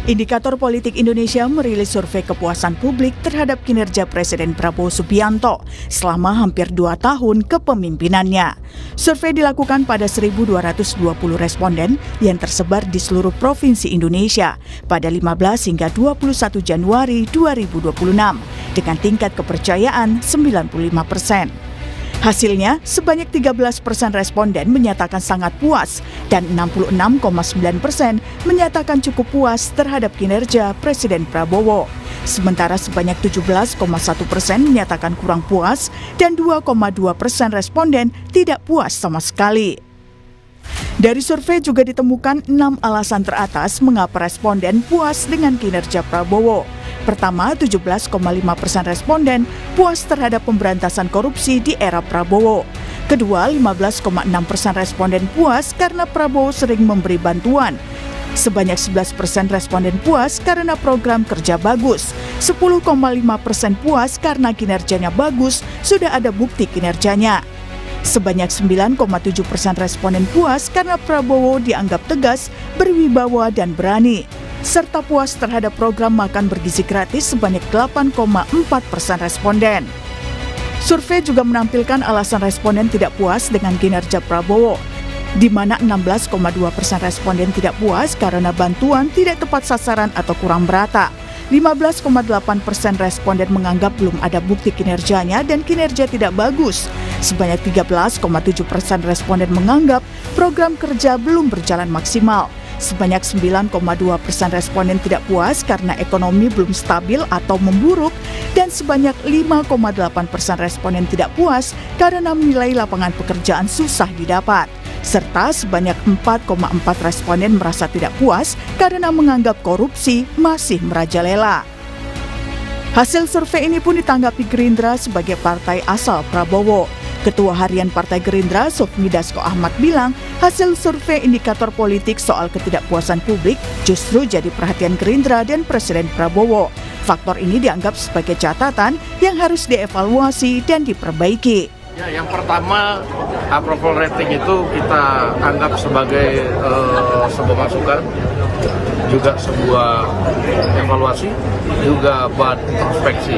Indikator Politik Indonesia merilis survei kepuasan publik terhadap kinerja Presiden Prabowo Subianto selama hampir 2 tahun kepemimpinannya. Survei dilakukan pada 1.220 responden yang tersebar di seluruh provinsi Indonesia pada 15 hingga 21 Januari 2026 dengan tingkat kepercayaan 95%. Hasilnya, sebanyak 13% responden menyatakan sangat puas dan 66,9% menyatakan cukup puas terhadap kinerja Presiden Prabowo. Sementara sebanyak 17,1% menyatakan kurang puas dan 2,2% responden tidak puas sama sekali. Dari survei juga ditemukan 6 alasan teratas mengapa responden puas dengan kinerja Prabowo. Pertama, 17,5% responden puas terhadap pemberantasan korupsi di era Prabowo. Kedua, 15,6% responden puas karena Prabowo sering memberi bantuan. Sebanyak 11% responden puas karena program kerja bagus. 10,5% puas karena kinerjanya bagus, sudah ada bukti kinerjanya. Sebanyak 9,7% responden puas karena Prabowo dianggap tegas, berwibawa, dan berani. Serta puas terhadap program makan bergizi gratis sebanyak 8,4% responden. Survei juga menampilkan alasan responden tidak puas dengan kinerja Prabowo, di mana 16,2% responden tidak puas karena bantuan tidak tepat sasaran atau kurang merata. 15,8% responden menganggap belum ada bukti kinerjanya dan kinerja tidak bagus. Sebanyak 13,7% responden menganggap program kerja belum berjalan maksimal. Sebanyak 9,2% responden tidak puas karena ekonomi belum stabil atau memburuk, dan sebanyak 5,8% responden tidak puas karena menilai lapangan pekerjaan susah didapat. Serta sebanyak 4,4 responden merasa tidak puas karena menganggap korupsi masih merajalela. Hasil survei ini pun ditanggapi Gerindra sebagai partai asal Prabowo. Ketua Harian Partai Gerindra, Sufmi Dasko Ahmad bilang, hasil survei indikator politik soal ketidakpuasan publik justru jadi perhatian Gerindra dan Presiden Prabowo. Faktor ini dianggap sebagai catatan yang harus dievaluasi dan diperbaiki. Ya, yang pertama, approval rating itu kita anggap sebagai sebuah masukan, juga sebuah evaluasi, juga buat introspeksi.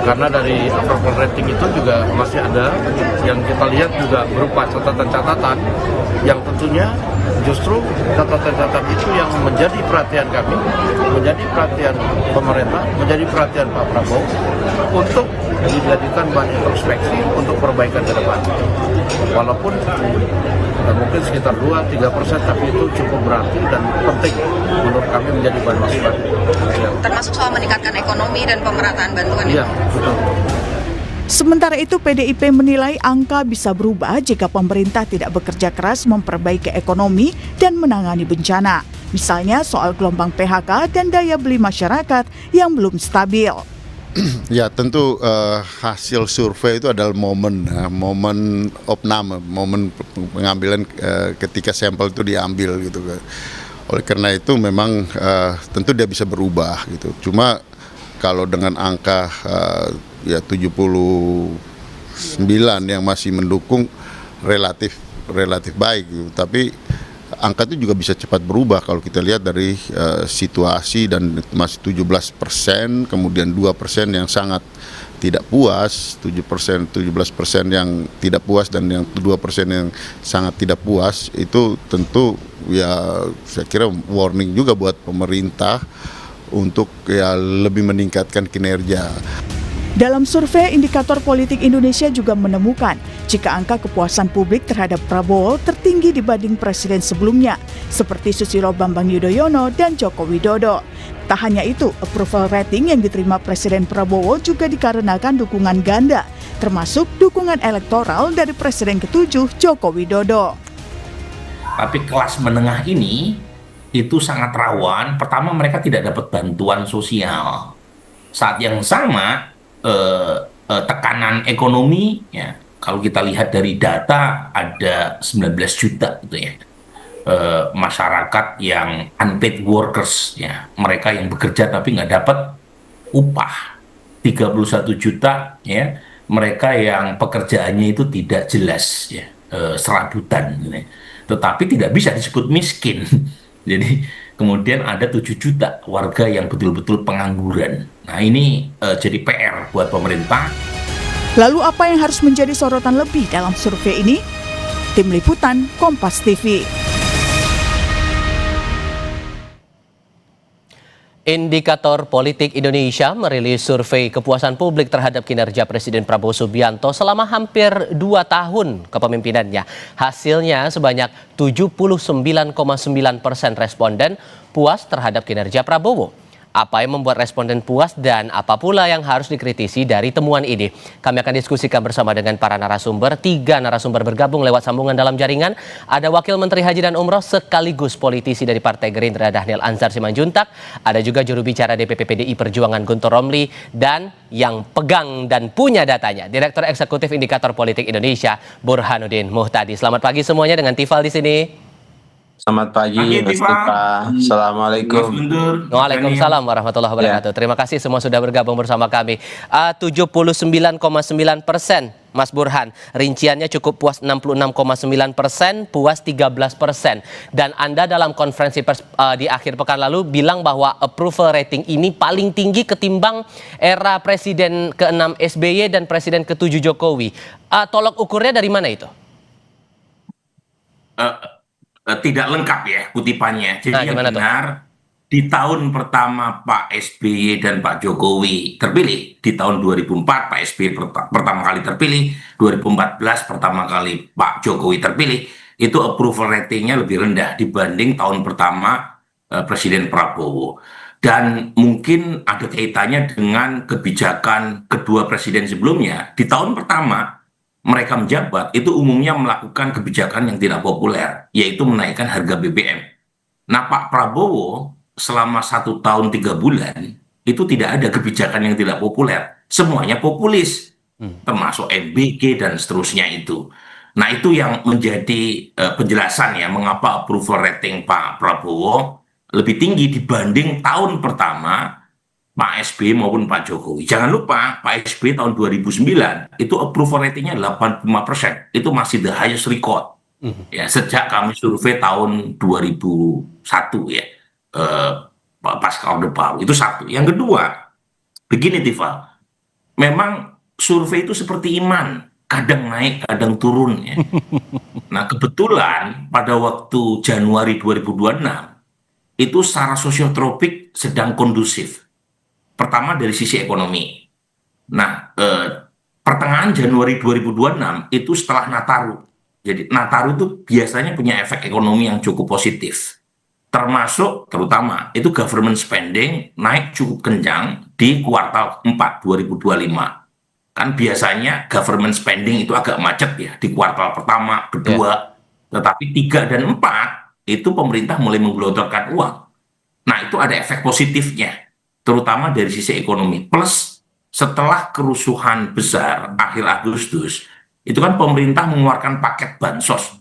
Karena dari approval rating itu juga masih ada yang kita lihat juga berupa catatan-catatan yang tentunya justru catatan-catatan itu yang menjadi perhatian kami, menjadi perhatian pemerintah, menjadi perhatian Pak Prabowo untuk dijadikan bahan introspeksi untuk perbaikan ke depan. Walaupun mungkin sekitar 2-3%, tapi itu cukup berarti dan penting menurut kami menjadi bahan masukan. Ya. Termasuk soal meningkatkan ekonomi dan pemerataan bantuan. Iya, betul. Sementara itu, PDIP menilai angka bisa berubah jika pemerintah tidak bekerja keras memperbaiki ekonomi dan menangani bencana. Misalnya soal gelombang PHK dan daya beli masyarakat yang belum stabil. Ya, tentu hasil survei itu adalah momen opname, momen pengambilan ketika sampel itu diambil gitu. Oleh karena itu memang tentu dia bisa berubah gitu. Cuma kalau dengan angka ya 79 yang masih mendukung relatif baik gitu. Tapi angka itu juga bisa cepat berubah kalau kita lihat dari situasi, dan masih 17%, kemudian 2% yang sangat tidak puas, 17% yang tidak puas, dan yang 2% yang sangat tidak puas. Itu tentu ya saya kira warning juga buat pemerintah untuk ya lebih meningkatkan kinerja. Dalam survei, indikator politik Indonesia juga menemukan jika angka kepuasan publik terhadap Prabowo tertinggi dibanding presiden sebelumnya, seperti Susilo Bambang Yudhoyono dan Joko Widodo. Tak hanya itu, approval rating yang diterima Presiden Prabowo juga dikarenakan dukungan ganda, termasuk dukungan elektoral dari Presiden ke-7 Joko Widodo. Tapi kelas menengah ini itu sangat rawan. Pertama, mereka tidak dapat bantuan sosial. Saat yang sama, tekanan ekonomi, ya, kalau kita lihat dari data ada 19 juta gitu ya, masyarakat yang unpaid workers, ya, mereka yang bekerja tapi nggak dapat upah. 31 juta, ya, mereka yang pekerjaannya itu tidak jelas, ya, serabutan gitu ya. Tetapi tidak bisa disebut miskin. Jadi Kemudian ada 7 juta warga yang betul-betul pengangguran. Nah, ini jadi PR buat pemerintah. Lalu apa yang harus menjadi sorotan lebih dalam survei ini? Tim Liputan Kompas TV. Indikator Politik Indonesia merilis survei kepuasan publik terhadap kinerja Presiden Prabowo Subianto selama hampir 2 tahun kepemimpinannya. Hasilnya sebanyak 79,9% responden puas terhadap kinerja Prabowo. Apa yang membuat responden puas dan apa pula yang harus dikritisi dari temuan ini? Kami akan diskusikan bersama dengan para narasumber. 3 narasumber bergabung lewat sambungan dalam jaringan. Ada Wakil Menteri Haji dan Umroh sekaligus politisi dari Partai Gerindra Dhanil Anzar Simanjuntak. Ada juga juru bicara DPP PDI Perjuangan Guntur Romli. Dan yang pegang dan punya datanya, Direktur Eksekutif Indikator Politik Indonesia Burhanuddin Muhtadi. Selamat pagi semuanya dengan Tifal di sini. Selamat pagi, Mas Tifa. Assalamualaikum. Waalaikumsalam warahmatullahi wabarakatuh. Terima kasih semua sudah bergabung bersama kami. 79,9%, Mas Burhan. Rinciannya cukup puas 66,9%, puas 13%. Dan Anda dalam konferensi pers di akhir pekan lalu bilang bahwa approval rating ini paling tinggi ketimbang era Presiden ke-6 SBY dan Presiden ke-7 Jokowi. Tolok ukurnya dari mana itu? Tidak lengkap ya kutipannya. Jadi yang benar, di tahun pertama Pak SBY dan Pak Jokowi terpilih, di tahun 2004 Pak SBY pertama kali terpilih, 2014 pertama kali Pak Jokowi terpilih, itu approval ratingnya lebih rendah dibanding tahun pertama Presiden Prabowo. Dan mungkin ada kaitannya dengan kebijakan kedua presiden sebelumnya. Di tahun pertama mereka menjabat, itu umumnya melakukan kebijakan yang tidak populer, yaitu menaikkan harga BBM. Nah, Pak Prabowo selama 1 tahun 3 bulan, itu tidak ada kebijakan yang tidak populer. Semuanya populis, termasuk MBG dan seterusnya itu. Nah, itu yang menjadi penjelasan ya, mengapa approval rating Pak Prabowo lebih tinggi dibanding tahun pertama Pak SBY maupun Pak Jokowi. Jangan lupa, Pak SBY tahun 2009 itu approval ratingnya 85%. Itu masih the highest record. Ya, sejak kami survei tahun 2001 ya, pasca Orde Baru. Itu satu. Yang kedua, begini Tifa, memang survei itu seperti iman, kadang naik, kadang turun ya. Nah, kebetulan pada waktu Januari 2026 itu secara sosiotropik sedang kondusif. Pertama dari sisi ekonomi. Nah, pertengahan Januari 2026 itu setelah Nataru. Jadi Nataru itu biasanya punya efek ekonomi yang cukup positif. Termasuk terutama itu government spending naik cukup kencang di kuartal 4 2025. Kan biasanya government spending itu agak macet ya di kuartal pertama, kedua. Tetapi 3 dan 4 itu pemerintah mulai menggelontorkan uang. Nah, itu ada efek positifnya, terutama dari sisi ekonomi. Plus setelah kerusuhan besar akhir Agustus, itu kan pemerintah mengeluarkan paket bansos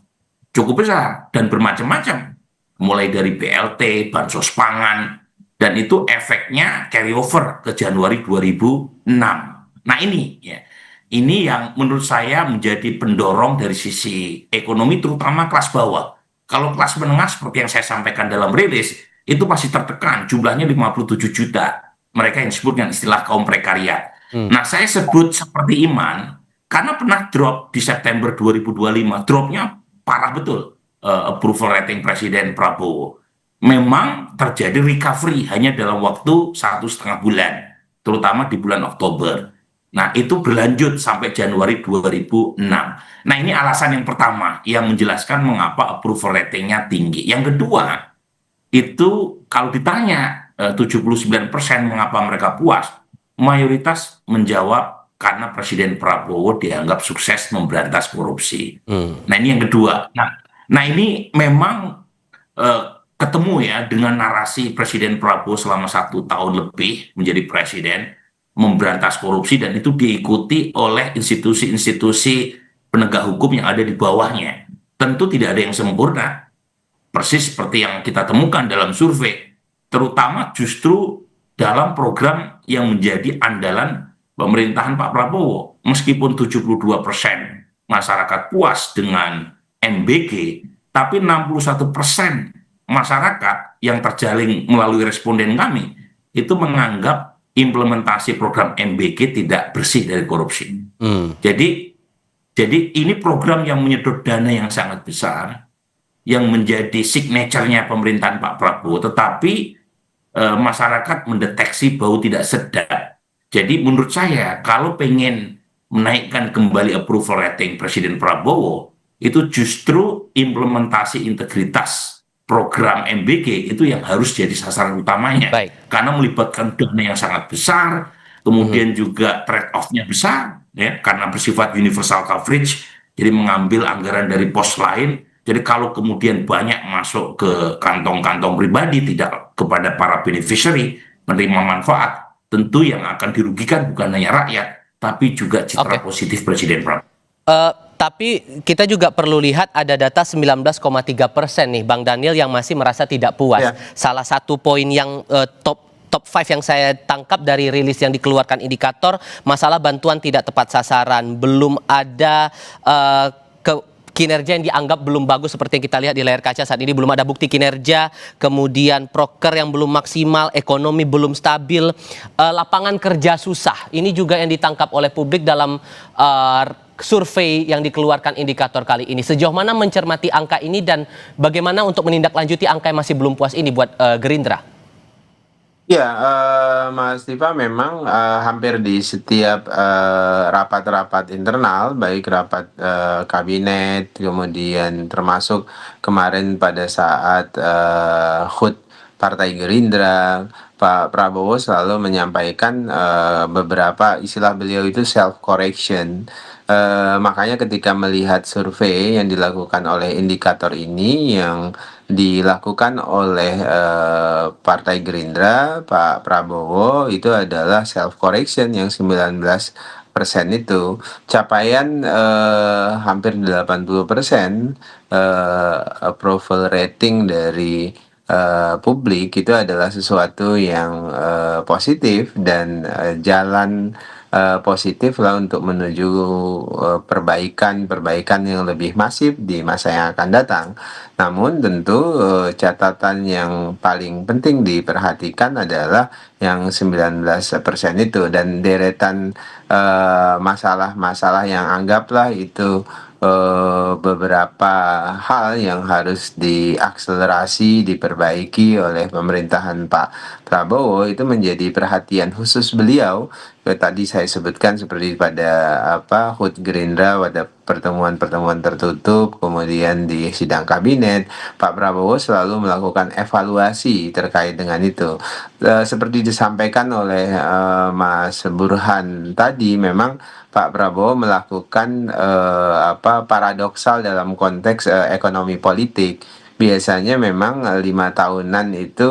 cukup besar dan bermacam-macam. Mulai dari BLT, bansos pangan, dan itu efeknya carry over ke Januari 2006. Nah ini ya, ini yang menurut saya menjadi pendorong dari sisi ekonomi, terutama kelas bawah. Kalau kelas menengah seperti yang saya sampaikan dalam rilis, itu masih tertekan, jumlahnya 57 juta. Mereka yang disebut dengan istilah kaum prekariat. Nah, saya sebut seperti iman, karena pernah drop di September 2025. Dropnya parah betul, approval rating Presiden Prabowo. Memang terjadi recovery hanya dalam waktu 1,5 bulan, terutama di bulan Oktober. Nah, itu berlanjut sampai Januari 2006. Nah, ini alasan yang pertama yang menjelaskan mengapa approval ratingnya tinggi. Yang kedua, itu kalau ditanya 79% mengapa mereka puas, mayoritas menjawab karena Presiden Prabowo dianggap sukses memberantas korupsi. Nah, ini yang kedua. Nah ini memang ketemu ya dengan narasi Presiden Prabowo selama 1 tahun lebih menjadi presiden, memberantas korupsi, dan itu diikuti oleh institusi-institusi penegak hukum yang ada di bawahnya. Tentu tidak ada yang sempurna. Persis seperti yang kita temukan dalam survei, terutama justru dalam program yang menjadi andalan pemerintahan Pak Prabowo. Meskipun 72% masyarakat puas dengan MBG, tapi 61% masyarakat yang terjalin melalui responden kami itu menganggap implementasi program MBG tidak bersih dari korupsi. Jadi ini program yang menyedot dana yang sangat besar, yang menjadi signature-nya pemerintahan Pak Prabowo, tetapi masyarakat mendeteksi bau tidak sedap. Jadi menurut saya kalau pengen menaikkan kembali approval rating Presiden Prabowo, itu justru implementasi integritas program MBG itu yang harus jadi sasaran utamanya. Karena melibatkan dana yang sangat besar, kemudian juga trade-off-nya besar, ya, karena bersifat universal coverage, jadi mengambil anggaran dari pos lain. Jadi kalau kemudian banyak masuk ke kantong-kantong pribadi, tidak kepada para beneficiary menerima manfaat, tentu yang akan dirugikan bukan hanya rakyat, tapi juga citra positif Presiden Prabowo. Tapi kita juga perlu lihat ada data 19,3% nih, Bang Daniel, yang masih merasa tidak puas. Salah satu poin yang top 5 yang saya tangkap dari rilis yang dikeluarkan indikator, masalah bantuan tidak tepat sasaran, belum ada kinerja yang dianggap belum bagus seperti yang kita lihat di layar kaca saat ini, belum ada bukti kinerja, kemudian proker yang belum maksimal, ekonomi belum stabil, lapangan kerja susah. Ini juga yang ditangkap oleh publik dalam survei yang dikeluarkan indikator kali ini. Sejauh mana mencermati angka ini dan bagaimana untuk menindaklanjuti angka yang masih belum puas ini buat Gerindra? Ya, Mas Diva, memang hampir di setiap rapat-rapat internal, baik rapat kabinet, kemudian termasuk kemarin pada saat HUT Partai Gerindra, Pak Prabowo selalu menyampaikan beberapa istilah beliau itu self-correction. Makanya ketika melihat survei yang dilakukan oleh indikator ini yang dilakukan oleh Partai Gerindra, Pak Prabowo, itu adalah self-correction yang 19% itu. Capaian hampir 80% approval rating dari publik itu adalah sesuatu yang positif dan jalan positif lah untuk menuju perbaikan yang lebih masif di masa yang akan datang. Namun tentu catatan yang paling penting diperhatikan adalah yang 19% itu, dan deretan masalah-masalah yang anggaplah itu beberapa hal yang harus diakselerasi, diperbaiki oleh pemerintahan Pak Prabowo itu menjadi perhatian khusus beliau. Tadi saya sebutkan seperti pada HUT Gerindra, pada pertemuan-pertemuan tertutup, kemudian di sidang kabinet, Pak Prabowo selalu melakukan evaluasi terkait dengan itu. Seperti disampaikan oleh Mas Burhan tadi, memang Pak Prabowo melakukan paradoksal dalam konteks ekonomi politik. Biasanya memang 5 tahunan itu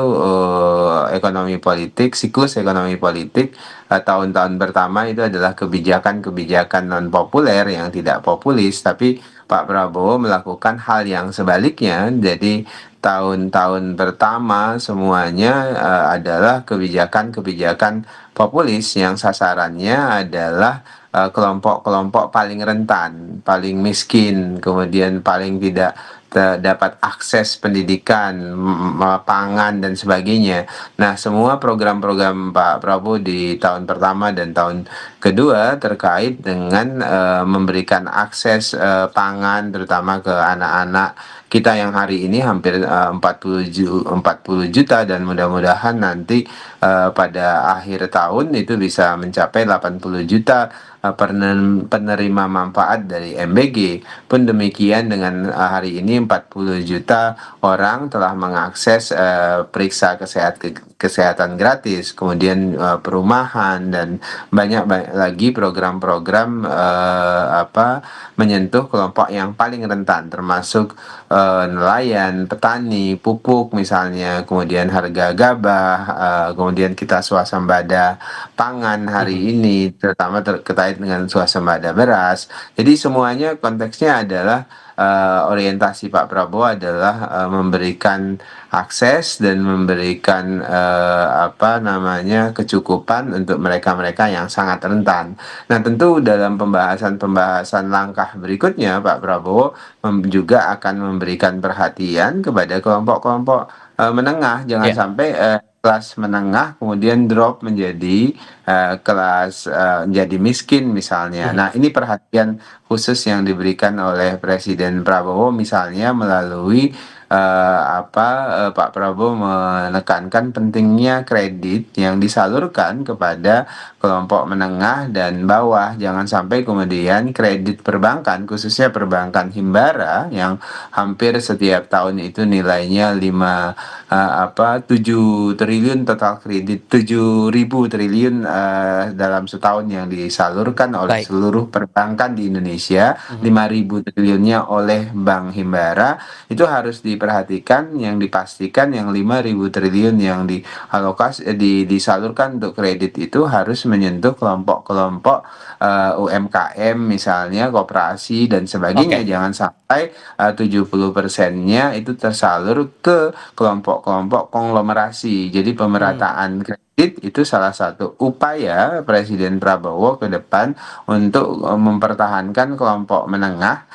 ekonomi politik, siklus ekonomi politik tahun-tahun pertama itu adalah kebijakan-kebijakan non populer yang tidak populis, tapi Pak Prabowo melakukan hal yang sebaliknya. Jadi tahun-tahun pertama semuanya adalah kebijakan-kebijakan populis yang sasarannya adalah kelompok-kelompok paling rentan, paling miskin, kemudian paling tidak dapat akses pendidikan, pangan, dan sebagainya. Nah, semua program-program Pak Prabowo di tahun pertama dan tahun kedua terkait dengan memberikan akses pangan terutama ke anak-anak kita yang hari ini hampir 40 juta, dan mudah-mudahan nanti pada akhir tahun itu bisa mencapai 80 juta penerima manfaat dari MBG. Pun demikian dengan hari ini 40 juta orang telah mengakses periksa kesehatan gratis, kemudian perumahan, dan banyak lagi program-program menyentuh kelompok yang paling rentan, termasuk nelayan, petani, pupuk misalnya, kemudian harga gabah, kemudian kita swasembada pangan hari ini, terutama terkait dengan swasembada beras. Jadi semuanya konteksnya adalah orientasi Pak Prabowo adalah memberikan akses dan memberikan kecukupan untuk mereka-mereka yang sangat rentan. Nah, tentu dalam pembahasan langkah berikutnya Pak Prabowo juga akan memberikan perhatian kepada kelompok-kelompok menengah, jangan Ya, sampai kelas menengah kemudian drop menjadi jadi miskin misalnya. mhm. Nah, ini perhatian khusus yang diberikan oleh Presiden Prabowo misalnya melalui Pak Prabowo menekankan pentingnya kredit yang disalurkan kepada kelompok menengah dan bawah. Jangan sampai kemudian kredit perbankan, khususnya perbankan himbara yang hampir setiap tahun itu nilainya 7 triliun total kredit, 7.000 triliun dalam setahun yang disalurkan oleh Baik. seluruh perbankan di Indonesia, Mhm. 5.000 triliunnya oleh Bank Himbara. Itu harus diperhatikan, yang dipastikan yang 5.000 triliun yang disalurkan untuk kredit itu harus menyentuh kelompok-kelompok UMKM misalnya, koperasi dan sebagainya. Oke. Jangan sampai 70%-nya itu tersalur ke kelompok-kelompok konglomerasi. Jadi Hmm. pemerataan kredit itu salah satu upaya Presiden Prabowo ke depan untuk mempertahankan kelompok menengah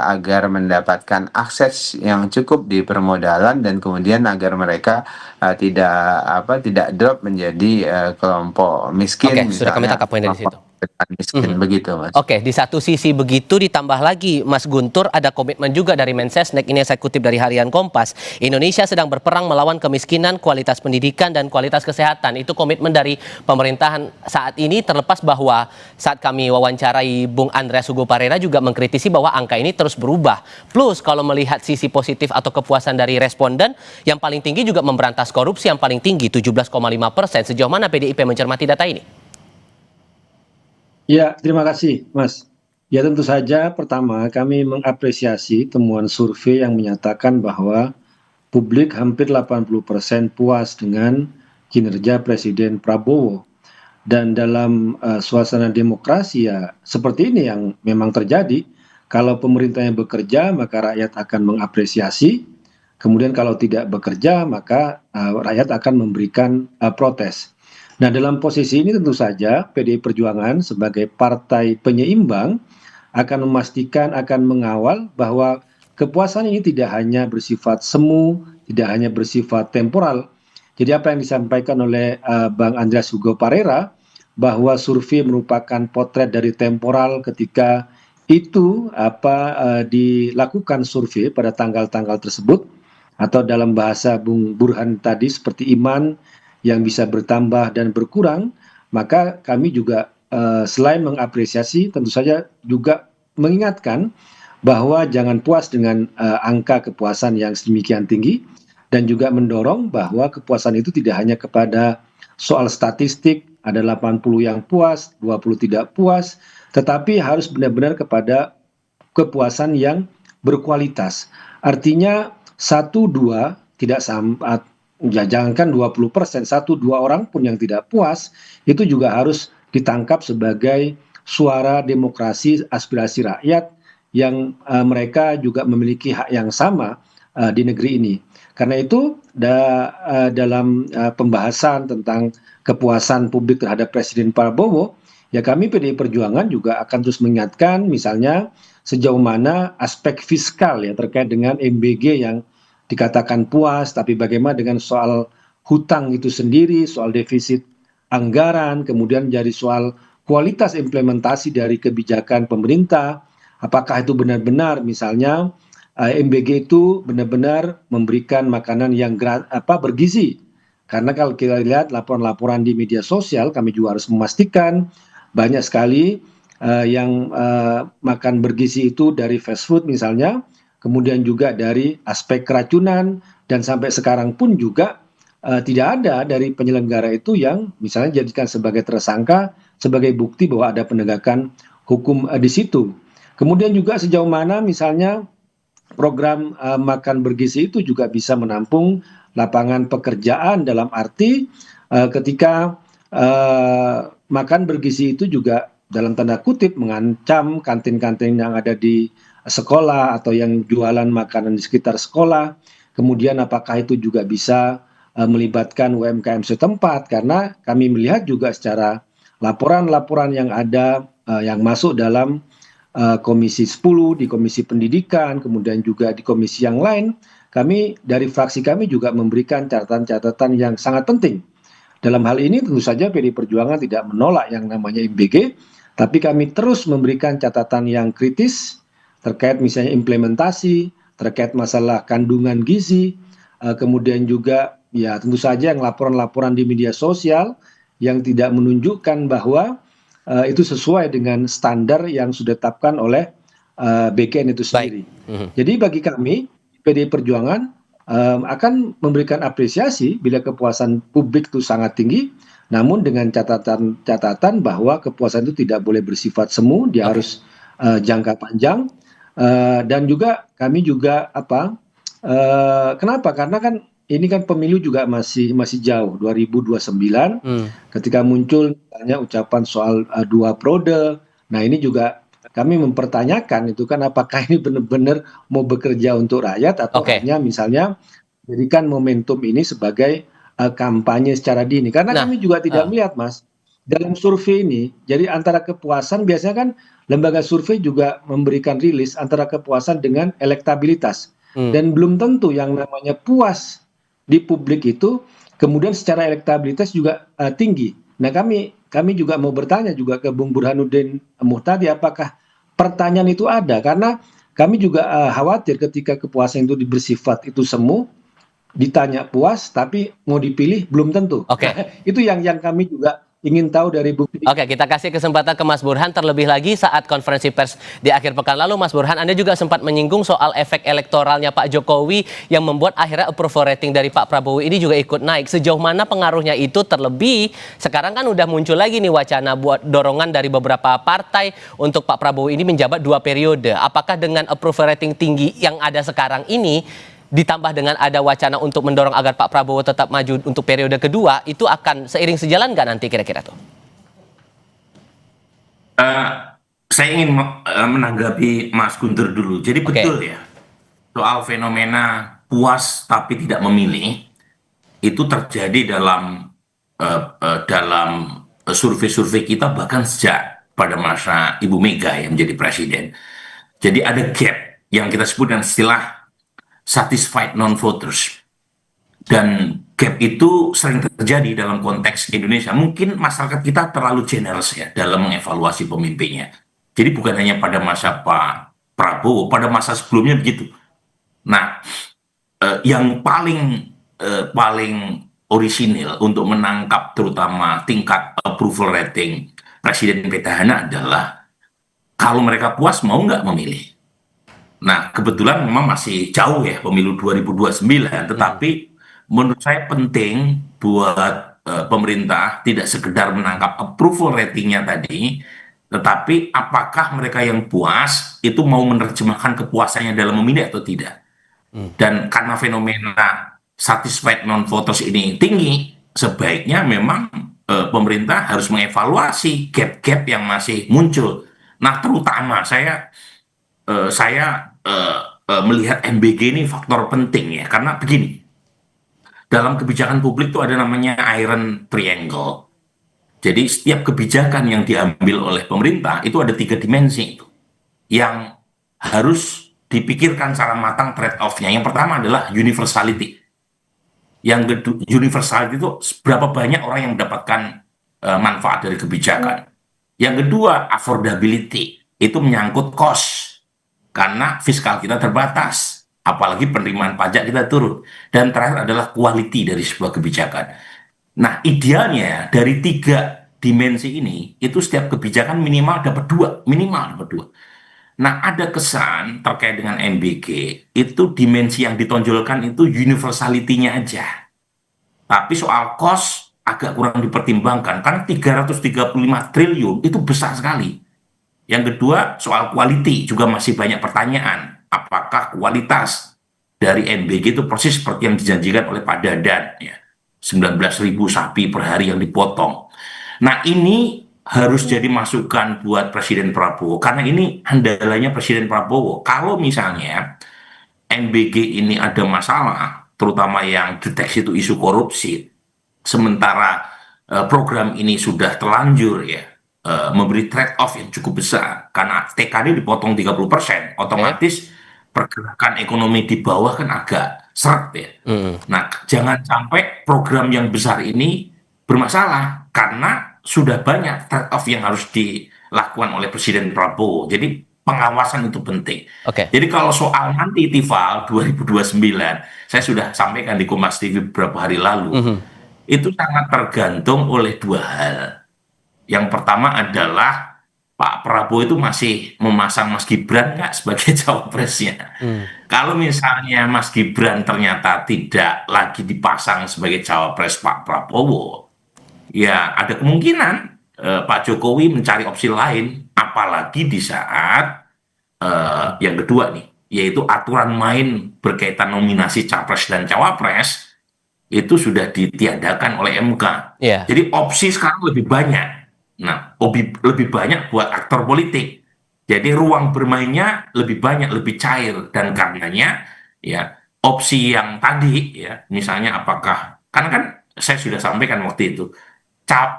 agar mendapatkan akses yang cukup di permodalan dan kemudian agar mereka tidak drop menjadi kelompok miskin Oke, sudah kami misalnya, tangkap poin dari situ. kelompok miskin Mhm. begitu, Mas. Oke, di satu sisi begitu ditambah lagi Mas Guntur ada komitmen juga dari Mensesnek, ini yang saya kutip dari Harian Kompas. Indonesia sedang berperang melawan kemiskinan, kualitas pendidikan dan kualitas kesehatan. Itu komitmen dari pemerintahan saat ini, terlepas bahwa saat kami wawancarai Bung Andreas Hugo Parera juga mengkritisi bahwa angka ini terus berubah. Plus kalau melihat sisi positif atau kepuasan dari responden, yang paling tinggi juga memberantas korupsi yang paling tinggi 17,5%. Sejauh mana PDIP mencermati data ini? Ya, terima kasih, Mas. Ya, tentu saja pertama kami mengapresiasi temuan survei yang menyatakan bahwa publik hampir 80% puas dengan kinerja Presiden Prabowo. Dan dalam suasana demokrasi ya seperti ini yang memang terjadi. Kalau pemerintahnya bekerja, maka rakyat akan mengapresiasi. Kemudian kalau tidak bekerja, maka rakyat akan memberikan protes. Nah, dalam posisi ini tentu saja PDI Perjuangan sebagai partai penyeimbang akan memastikan, akan mengawal bahwa kepuasan ini tidak hanya bersifat semu, tidak hanya bersifat temporal. Jadi apa yang disampaikan oleh Bang Andreas Hugo Parera, bahwa survei merupakan potret dari temporal ketika itu dilakukan survei pada tanggal-tanggal tersebut, atau dalam bahasa Bung Burhan tadi seperti iman yang bisa bertambah dan berkurang, maka kami juga selain mengapresiasi tentu saja juga mengingatkan bahwa jangan puas dengan angka kepuasan yang sedemikian tinggi, dan juga mendorong bahwa kepuasan itu tidak hanya kepada soal statistik, ada 80 yang puas, 20 tidak puas, tetapi harus benar-benar kepada kepuasan yang berkualitas. Artinya 1-2 tidak sampai, ya jangankan 20%, 1-2 orang pun yang tidak puas itu juga harus ditangkap sebagai suara demokrasi aspirasi rakyat yang mereka juga memiliki hak yang sama di negeri ini. Karena itu dalam pembahasan tentang kepuasan publik terhadap Presiden Prabowo, ya kami PDI Perjuangan juga akan terus mengingatkan misalnya sejauh mana aspek fiskal ya terkait dengan MBG yang dikatakan puas, tapi bagaimana dengan soal hutang itu sendiri, soal defisit anggaran, kemudian jadi soal kualitas implementasi dari kebijakan pemerintah, apakah itu benar-benar misalnya MBG itu benar-benar memberikan makanan yang bergizi. Karena kalau kita lihat laporan-laporan di media sosial, kami juga harus memastikan banyak sekali yang makan bergizi itu dari fast food misalnya, kemudian juga dari aspek keracunan, dan sampai sekarang pun juga tidak ada dari penyelenggara itu yang misalnya dijadikan sebagai tersangka, sebagai bukti bahwa ada penegakan hukum di situ. Kemudian juga sejauh mana misalnya program makan bergizi itu juga bisa menampung lapangan pekerjaan, dalam arti ketika makan bergizi itu juga dalam tanda kutip mengancam kantin-kantin yang ada di sekolah atau yang jualan makanan di sekitar sekolah. Kemudian apakah itu juga bisa melibatkan UMKM setempat, karena kami melihat juga secara laporan-laporan yang ada yang masuk dalam Komisi 10, di Komisi Pendidikan, kemudian juga di komisi yang lain, kami dari fraksi kami juga memberikan catatan-catatan yang sangat penting. Dalam hal ini tentu saja PDI Perjuangan tidak menolak yang namanya MBG, tapi kami terus memberikan catatan yang kritis terkait misalnya implementasi, terkait masalah kandungan gizi, kemudian juga ya tentu saja yang laporan-laporan di media sosial yang tidak menunjukkan bahwa itu sesuai dengan standar yang sudah ditetapkan oleh BKN itu sendiri. Jadi bagi kami PDI Perjuangan akan memberikan apresiasi bila kepuasan publik itu sangat tinggi, namun dengan catatan bahwa kepuasan itu tidak boleh bersifat semu, dia harus jangka panjang. Dan juga kami juga kenapa? Karena kan ini kan pemilu juga masih jauh, 2029, ketika muncul misalnya ucapan soal 2 periode. Nah ini juga kami mempertanyakan itu kan apakah ini benar-benar mau bekerja untuk rakyat atau hanya misalnya jadikan momentum ini sebagai kampanye secara dini. Karena kami juga tidak melihat, Mas, dalam survei ini, jadi antara kepuasan biasanya kan lembaga survei juga memberikan rilis antara kepuasan dengan elektabilitas. Dan belum tentu yang namanya puas di publik itu kemudian secara elektabilitas juga tinggi. Nah kami juga mau bertanya juga ke Bung Burhanuddin Muhtadi, apakah pertanyaan itu ada? Karena kami juga khawatir ketika kepuasan itu bersifat itu semu, ditanya puas tapi mau dipilih belum tentu. Itu yang kami juga ingin tahu dari Bung. Oke, kita kasih kesempatan ke Mas Burhan terlebih lagi saat konferensi pers di akhir pekan lalu. Mas Burhan, Anda juga sempat menyinggung soal efek elektoralnya Pak Jokowi yang membuat akhirnya approval rating dari Pak Prabowo ini juga ikut naik. Sejauh mana pengaruhnya itu, terlebih sekarang kan udah muncul lagi nih wacana buat dorongan dari beberapa partai untuk Pak Prabowo ini menjabat 2 periode. Apakah dengan approval rating tinggi yang ada sekarang ini ditambah dengan ada wacana untuk mendorong agar Pak Prabowo tetap maju untuk periode kedua, itu akan seiring sejalan nggak nanti kira-kira tuh? Saya ingin menanggapi Mas Guntur dulu. Jadi betul ya, soal fenomena puas tapi tidak memilih, itu terjadi dalam survei-survei kita bahkan sejak pada masa Ibu Mega yang menjadi presiden. Jadi ada gap yang kita sebut dengan istilah satisfied non-voters. Dan gap itu sering terjadi dalam konteks Indonesia. Mungkin masyarakat kita terlalu generous ya dalam mengevaluasi pemimpinnya. Jadi bukan hanya pada masa Pak Prabowo, pada masa sebelumnya begitu. Nah, yang paling orisinil untuk menangkap terutama tingkat approval rating Presiden petahana adalah kalau mereka puas mau nggak memilih. Nah, kebetulan memang masih jauh ya pemilu 2029, tetapi menurut saya penting buat pemerintah tidak sekedar menangkap approval ratingnya tadi, tetapi apakah mereka yang puas itu mau menerjemahkan kepuasannya dalam memilih atau tidak. Dan karena fenomena satisfied non-voters ini tinggi, sebaiknya memang pemerintah harus mengevaluasi gap-gap yang masih muncul. Nah, terutama saya melihat MBG ini faktor penting ya, karena begini, dalam kebijakan publik itu ada namanya iron triangle. Jadi setiap kebijakan yang diambil oleh pemerintah itu ada 3 dimensi itu yang harus dipikirkan secara matang trade-off-nya. Yang pertama adalah universality. Yang kedua, universality itu berapa banyak orang yang mendapatkan manfaat dari kebijakan. Yang kedua, affordability. Itu menyangkut cost. Karena fiskal kita terbatas, apalagi penerimaan pajak kita turun. Dan terakhir adalah quality dari sebuah kebijakan. Nah, idealnya dari 3 dimensi ini, itu setiap kebijakan minimal dapat 2, minimal dapat 2. Nah, ada kesan terkait dengan MBG, itu dimensi yang ditonjolkan itu universality-nya aja. Tapi soal cost agak kurang dipertimbangkan, karena 335 triliun itu besar sekali. Yang kedua, soal quality juga masih banyak pertanyaan. Apakah kualitas dari MBG itu persis seperti yang dijanjikan oleh Pak Dadan, ya, 19.000 sapi per hari yang dipotong. Nah, ini harus jadi masukan buat Presiden Prabowo karena ini andalanya Presiden Prabowo. Kalau misalnya MBG ini ada masalah, terutama yang deteksi itu isu korupsi, sementara program ini sudah terlanjur ya memberi trade off yang cukup besar karena TKD dipotong 30%, otomatis pergerakan ekonomi di bawah kan agak seret ya. Nah, jangan sampai program yang besar ini bermasalah karena sudah banyak trade off yang harus dilakukan oleh Presiden Prabowo. Jadi pengawasan itu penting. Jadi kalau soal nanti Tifal 2029, saya sudah sampaikan di Kompas TV beberapa hari lalu, itu sangat tergantung oleh dua hal. Yang pertama adalah Pak Prabowo itu masih memasang Mas Gibran nggak sebagai cawapresnya. Kalau misalnya Mas Gibran ternyata tidak lagi dipasang sebagai cawapres Pak Prabowo, ya ada kemungkinan Pak Jokowi mencari opsi lain, apalagi di saat yang kedua nih, yaitu aturan main berkaitan nominasi capres dan cawapres itu sudah ditiadakan oleh MK. Jadi opsi sekarang lebih banyak. Nah, lebih banyak buat aktor politik. Jadi ruang bermainnya lebih banyak, lebih cair, dan karenanya ya opsi yang tadi ya, misalnya apakah karena kan saya sudah sampaikan waktu itu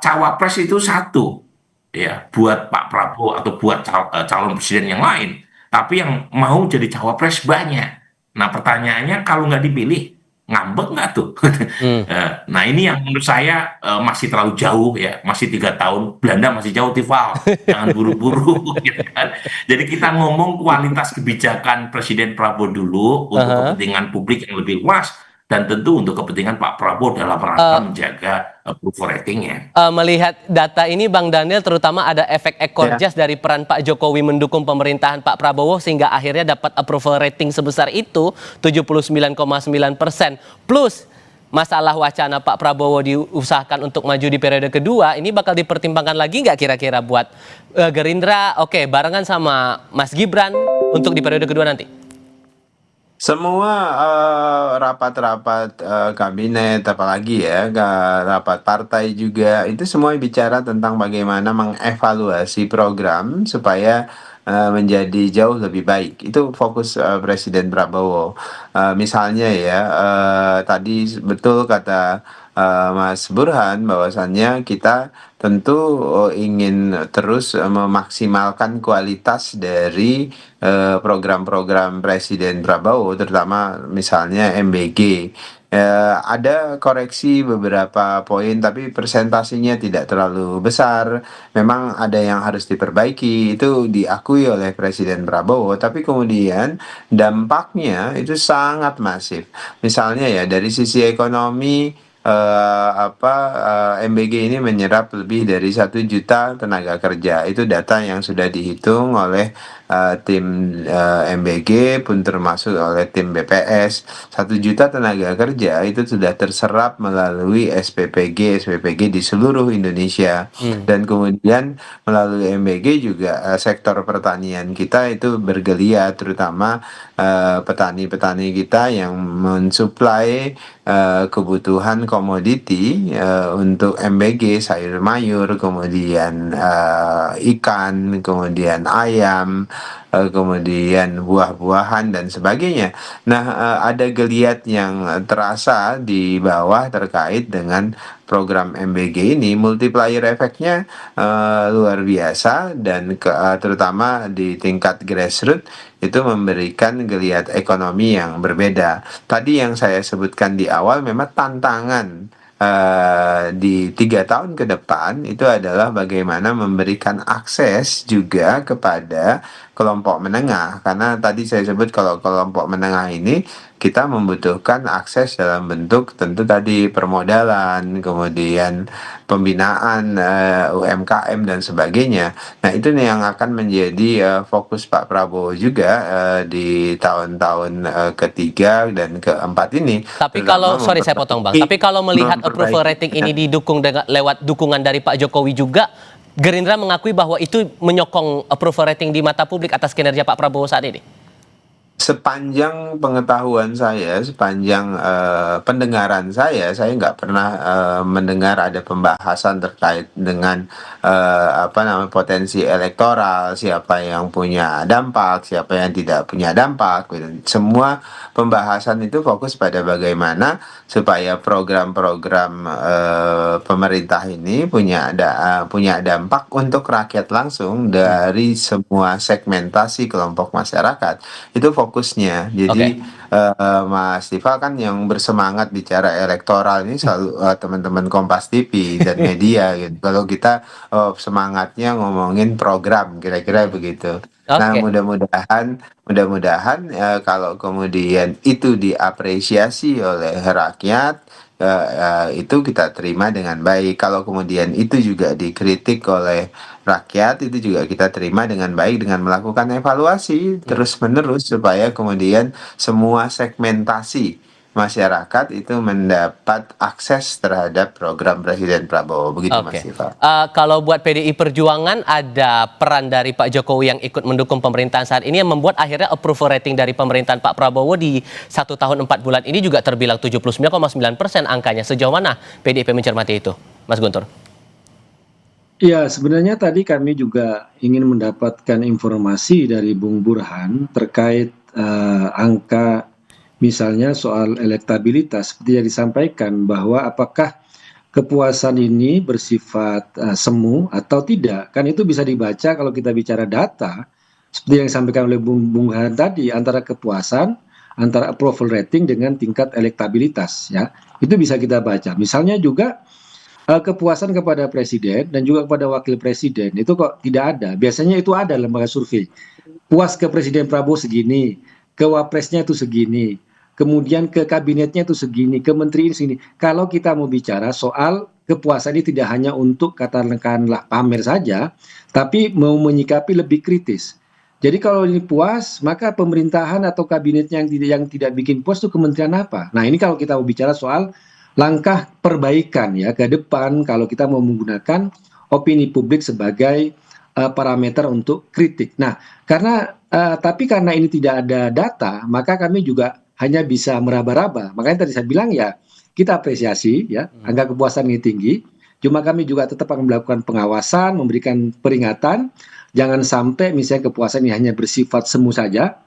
cawapres itu satu ya buat Pak Prabowo atau buat calon presiden yang lain, tapi yang mau jadi cawapres banyak. Nah, pertanyaannya kalau nggak dipilih ngambek nggak tuh? Nah, ini yang menurut saya masih terlalu jauh ya, masih 3 tahun. Belanda masih jauh, Tifal. Jangan buru-buru. Gitu kan. Jadi kita ngomong kualitas kebijakan Presiden Prabowo dulu untuk kepentingan publik yang lebih luas, dan tentu untuk kepentingan Pak Prabowo dalam rangka menjaga approval ratingnya. Melihat data ini Bang Daniel, terutama ada efek ekor jas dari peran Pak Jokowi mendukung pemerintahan Pak Prabowo sehingga akhirnya dapat approval rating sebesar itu 79,9%, plus masalah wacana Pak Prabowo diusahakan untuk maju di periode kedua, ini bakal dipertimbangkan lagi nggak kira-kira buat Gerindra barengan sama Mas Gibran untuk di periode kedua nanti? Semua rapat-rapat kabinet, apalagi ya rapat partai juga, itu semua bicara tentang bagaimana mengevaluasi program supaya menjadi jauh lebih baik. Itu fokus Presiden Prabowo. Misalnya ya, tadi betul kata Mas Burhan bahwasannya kita tentu ingin terus memaksimalkan kualitas dari program-program Presiden Prabowo, terutama misalnya MBG. Ada koreksi beberapa poin, tapi presentasinya tidak terlalu besar. Memang ada yang harus diperbaiki, itu diakui oleh Presiden Prabowo, tapi kemudian dampaknya itu sangat masif. Misalnya ya dari sisi ekonomi, MBG ini menyerap lebih dari 1 juta tenaga kerja. Itu data yang sudah dihitung oleh tim MBG pun termasuk oleh tim BPS. 1 juta tenaga kerja itu sudah terserap melalui SPPG di seluruh Indonesia. Dan kemudian melalui MBG juga sektor pertanian kita itu bergeliat, terutama petani-petani kita yang mensuplai kebutuhan komoditi untuk MBG, sayur mayur, kemudian ikan, kemudian ayam, kemudian buah-buahan dan sebagainya. Nah, ada geliat yang terasa di bawah terkait dengan program MBG ini. Multiplier efeknya luar biasa, dan terutama di tingkat grassroots itu memberikan geliat ekonomi yang berbeda. Tadi yang saya sebutkan di awal, memang tantangan di 3 tahun ke depan itu adalah bagaimana memberikan akses juga kepada kelompok menengah, karena tadi saya sebut kalau kelompok menengah ini kita membutuhkan akses dalam bentuk tentu tadi permodalan, kemudian pembinaan UMKM dan sebagainya. Nah, itu nih yang akan menjadi fokus Pak Prabowo juga di tahun-tahun ketiga dan keempat ini. Tapi kalau, sorry saya potong Bang, tapi kalau melihat approval rating ini didukung lewat dukungan dari Pak Jokowi juga, Gerindra mengakui bahwa itu menyokong approval rating di mata publik atas kinerja Pak Prabowo saat ini. sepanjang pengetahuan saya, sepanjang pendengaran saya nggak pernah mendengar ada pembahasan terkait dengan potensi elektoral, siapa yang punya dampak, siapa yang tidak punya dampak. Gitu. Semua pembahasan itu fokus pada bagaimana supaya program-program pemerintah ini punya dampak untuk rakyat langsung dari semua segmentasi kelompok masyarakat. Itu fokusnya. Jadi Mas Tifal kan yang bersemangat bicara elektoral ini selalu teman-teman Kompas TV dan media gitu. Kalau kita semangatnya ngomongin program kira-kira begitu. Nah, mudah-mudahan kalau kemudian itu diapresiasi oleh rakyat, itu kita terima dengan baik. Kalau kemudian itu juga dikritik oleh rakyat, itu juga kita terima dengan baik dengan melakukan evaluasi terus-menerus supaya kemudian semua segmentasi masyarakat itu mendapat akses terhadap program Presiden Prabowo. Begitu Mas Iva. Kalau buat PDI Perjuangan ada peran dari Pak Jokowi yang ikut mendukung pemerintahan saat ini yang membuat akhirnya approval rating dari pemerintahan Pak Prabowo di 1 tahun 4 bulan ini juga terbilang 79,9% angkanya. Sejauh mana PDIP mencermati itu, Mas Guntur? Ya, sebenarnya tadi kami juga ingin mendapatkan informasi dari Bung Burhan terkait angka misalnya soal elektabilitas seperti yang disampaikan bahwa apakah kepuasan ini bersifat semu atau tidak, kan itu bisa dibaca kalau kita bicara data seperti yang disampaikan oleh Bung Burhan tadi, antara kepuasan, antara approval rating dengan tingkat elektabilitas, ya itu bisa kita baca. Misalnya juga kepuasan kepada presiden dan juga kepada wakil presiden itu kok tidak ada. Biasanya itu ada lembaga survei. Puas ke Presiden Prabowo segini, ke wapresnya itu segini, kemudian ke kabinetnya itu segini, ke menteri ini segini. Kalau kita mau bicara soal kepuasan ini tidak hanya untuk katakanlah pamer saja, tapi mau menyikapi lebih kritis. Jadi kalau ini puas, maka pemerintahan atau kabinetnya yang tidak bikin puas itu kementerian apa? Nah ini kalau kita mau bicara soal langkah perbaikan ya ke depan, kalau kita mau menggunakan opini publik sebagai parameter untuk kritik. Nah tapi karena ini tidak ada data, maka kami juga hanya bisa meraba-raba. Makanya tadi saya bilang ya kita apresiasi ya angka kepuasan ini tinggi. Cuma kami juga tetap akan melakukan pengawasan, memberikan peringatan. Jangan sampai misalnya kepuasan ini hanya bersifat semu saja.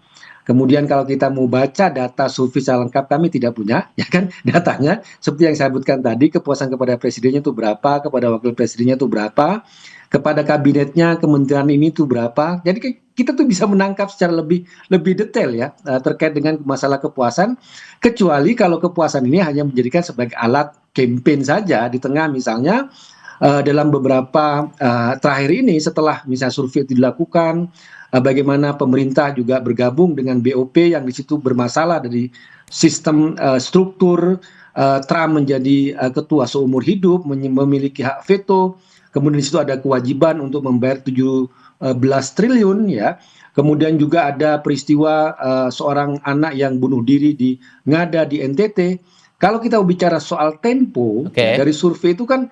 Kemudian kalau kita mau baca data survei secara lengkap, kami tidak punya, ya kan, datanya. Seperti yang saya sebutkan tadi, kepuasan kepada presidennya itu berapa, kepada wakil presidennya itu berapa, kepada kabinetnya, kementerian ini itu berapa. Jadi kita tuh bisa menangkap secara lebih detail ya terkait dengan masalah kepuasan. Kecuali kalau kepuasan ini hanya menjadikan sebagai alat campaign saja di tengah misalnya dalam beberapa terakhir ini setelah misalnya survei itu dilakukan, bagaimana pemerintah juga bergabung dengan BOP yang di situ bermasalah dari sistem struktur, Trump menjadi ketua seumur hidup, memiliki hak veto, kemudian di situ ada kewajiban untuk membayar 17 triliun ya. Kemudian juga ada peristiwa seorang anak yang bunuh diri di Ngada di NTT. Kalau kita bicara soal tempo dari survei itu kan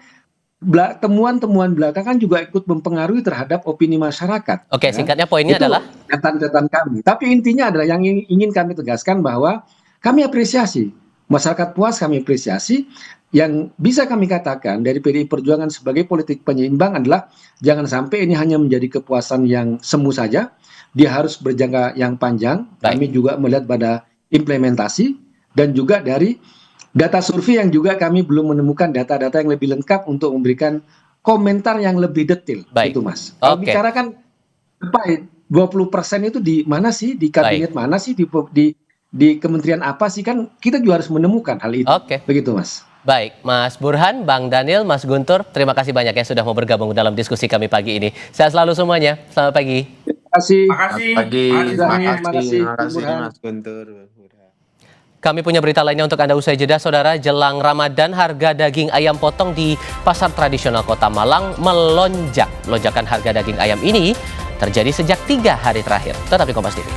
temuan-temuan belakangan juga ikut mempengaruhi terhadap opini masyarakat. Oke, singkatnya poinnya itu adalah catatan kami. Tapi intinya adalah yang ingin kami tegaskan bahwa kami apresiasi. Masyarakat puas kami apresiasi. Yang bisa kami katakan dari PDI Perjuangan sebagai politik penyeimbang adalah jangan sampai ini hanya menjadi kepuasan yang semu saja. Dia harus berjangka yang panjang. Kami juga melihat pada implementasi dan juga dari data survei yang juga kami belum menemukan data-data yang lebih lengkap untuk memberikan komentar yang lebih detail. Itu Mas. Kalau bicara kan 20% itu di mana sih, di kabinet mana sih, di kementerian apa sih, kan kita juga harus menemukan hal itu. Begitu Mas. Baik, Mas Burhan, Bang Daniel, Mas Guntur, terima kasih banyak ya sudah mau bergabung dalam diskusi kami pagi ini. Sehat selalu semuanya. Selamat pagi. Terima kasih. Terima kasih Mas Guntur. Kami punya berita lainnya untuk Anda usai jeda, Saudara. Jelang Ramadan, harga daging ayam potong di pasar tradisional Kota Malang melonjak. Lonjakan harga daging ayam ini terjadi sejak 3 hari terakhir. Tetap di Kompas TV.